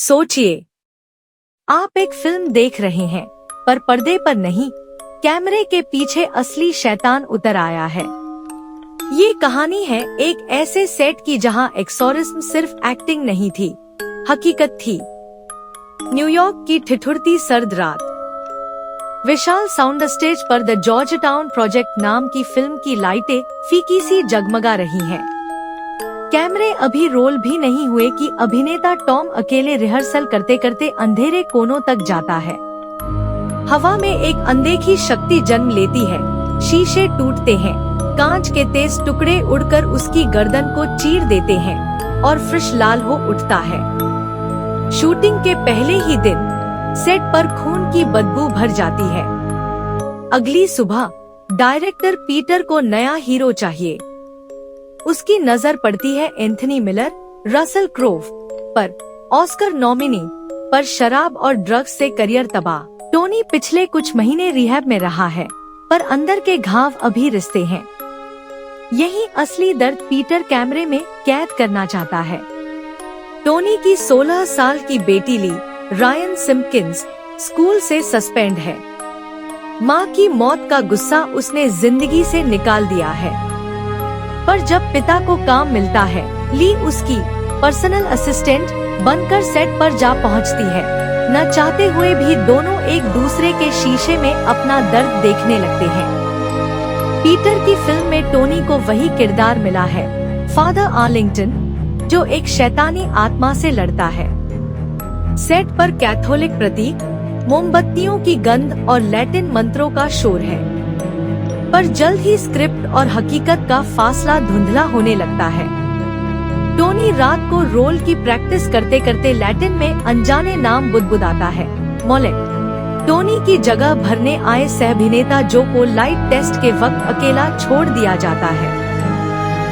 सोचिए, आप एक फिल्म देख रहे हैं, पर पर्दे पर नहीं, कैमरे के पीछे असली शैतान उतर आया है। ये कहानी है एक ऐसे सेट की जहां एक्सोरिज्म सिर्फ एक्टिंग नहीं थी, हकीकत थी। न्यूयॉर्क की ठिठुरती सर्द रात। विशाल साउंड स्टेज पर द जॉर्ज टाउन प्रोजेक्ट नाम की फिल्म की लाइटें फीकी सी जगमगा रही हैं। कैमरे अभी रोल भी नहीं हुए कि अभिनेता टॉम अकेले रिहर्सल करते करते अंधेरे कोनों तक जाता है। हवा में एक अनदेखी शक्ति जन्म लेती है, शीशे टूटते हैं, कांच के तेज टुकड़े उड़कर उसकी गर्दन को चीर देते हैं और फ्रिश लाल हो उठता है। शूटिंग के पहले ही दिन सेट पर खून की बदबू भर जाती है। अगली सुबह डायरेक्टर पीटर को नया हीरो चाहिए। उसकी नजर पड़ती है एंथनी मिलर, रसल क्रोव पर, ऑस्कर नॉमिनी, पर शराब और ड्रग्स से करियर तबाह। टोनी पिछले कुछ महीने रिहैब में रहा है, पर अंदर के घाव अभी रिश्ते हैं। यही असली दर्द पीटर कैमरे में कैद करना चाहता है। टोनी की 16 साल की बेटी ली, रायन सिम्पकिंस, स्कूल से सस्पेंड है। माँ की मौत का गुस्सा उसने जिंदगी से निकाल दिया है। पर जब पिता को काम मिलता है, ली उसकी पर्सनल असिस्टेंट बनकर सेट पर जा पहुंचती है। न चाहते हुए भी दोनों एक दूसरे के शीशे में अपना दर्द देखने लगते हैं। पीटर की फिल्म में टोनी को वही किरदार मिला है, फादर आर्लिंगटन, जो एक शैतानी आत्मा से लड़ता है। सेट पर कैथोलिक प्रतीक, मोमबत्तियों की गंध और लैटिन मंत्रों का शोर है। पर जल्द ही स्क्रिप्ट और हकीकत का फासला धुंधला होने लगता है। टोनी रात को रोल की प्रैक्टिस करते करते लैटिन में अनजाने नाम बुदबुदाता है, मोलेक। टोनी की जगह भरने आए सह-अभिनेता जो को लाइट टेस्ट के वक्त अकेला छोड़ दिया जाता है।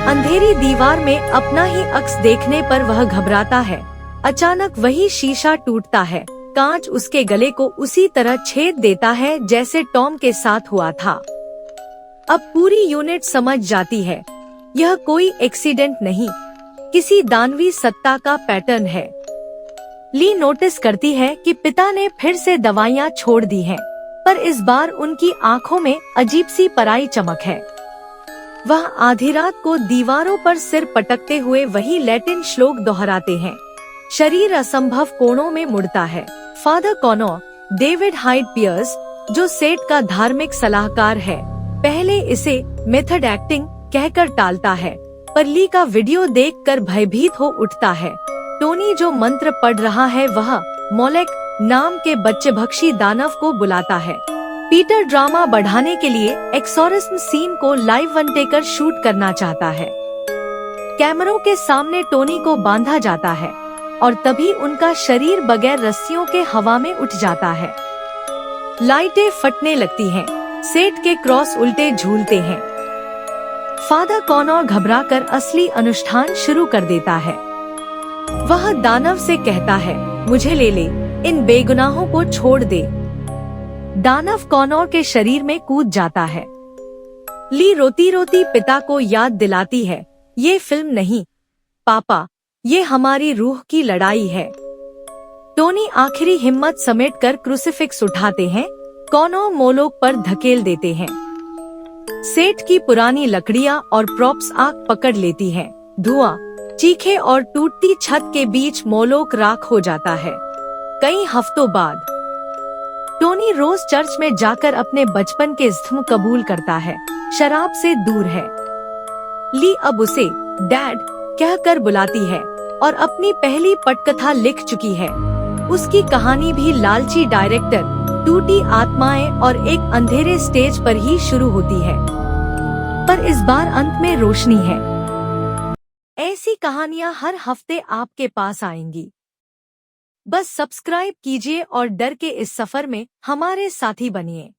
अंधेरी दीवार में अपना ही अक्स देखने पर वह घबराता है। अचानक वही शीशा टूटता है, कांच उसके गले को उसी तरह छेद देता है जैसे टॉम के साथ हुआ था। अब पूरी यूनिट समझ जाती है, यह कोई एक्सीडेंट नहीं, किसी दानवी सत्ता का पैटर्न है। ली नोटिस करती है कि पिता ने फिर से दवाइयाँ छोड़ दी हैं, पर इस बार उनकी आंखों में अजीब सी पराई चमक है। वह आधी रात को दीवारों पर सिर पटकते हुए वही लैटिन श्लोक दोहराते हैं। शरीर असंभव कोणों में मुड़ता है। फादर कॉनोर, डेविड हाइड पियर्स, जो सेट का धार्मिक सलाहकार है, पहले इसे मेथड एक्टिंग कहकर टालता है, पर ली का वीडियो देखकर भयभीत हो उठता है। टोनी जो मंत्र पढ़ रहा है वह मोलेक नाम के बच्चेभक्षी दानव को बुलाता है। पीटर ड्रामा बढ़ाने के लिए एक्सोरिज्म सीन को लाइव वन टेकर शूट करना चाहता है। कैमरों के सामने टोनी को बांधा जाता है और तभी उनका शरीर बगैर रस्सियों के हवा में उठ जाता है। लाइटें फटने लगती हैं, सेट के क्रॉस उल्टे झूलते हैं। फादर कॉनोर घबराकर असली अनुष्ठान शुरू कर देता है। वह दानव से कहता है, मुझे ले ले, इन बेगुनाहों को छोड़ दे। दानव कॉनोर के शरीर में कूद जाता है। ली रोती रोती पिता को याद दिलाती है, ये फिल्म नहीं पापा, ये हमारी रूह की लड़ाई है। टोनी आखिरी हिम्मत समेटकर क्रूसिफिक्स उठाते हैं, कॉनोर मोलोक पर धकेल देते हैं। सेट की पुरानी लकड़ियां और प्रॉप्स आग पकड़ लेती हैं। धुआं, चीखे और टूटती छत के बीच मोलोक राख हो जाता है। कई हफ्तों बाद टोनी रोज चर्च में जाकर अपने बचपन के ज़ख्म कबूल करता है। शराब से दूर है। ली अब उसे डैड कहकर बुलाती है और अपनी पहली पटकथा लिख चुकी है। उसकी कहानी भी लालची डायरेक्टर, टूटी आत्माएं और एक अंधेरे स्टेज पर ही शुरू होती है, पर इस बार अंत में रोशनी है। ऐसी कहानियां हर हफ्ते आपके पास आएंगी। बस सब्सक्राइब कीजिए और डर के इस सफर में हमारे साथी बनिए।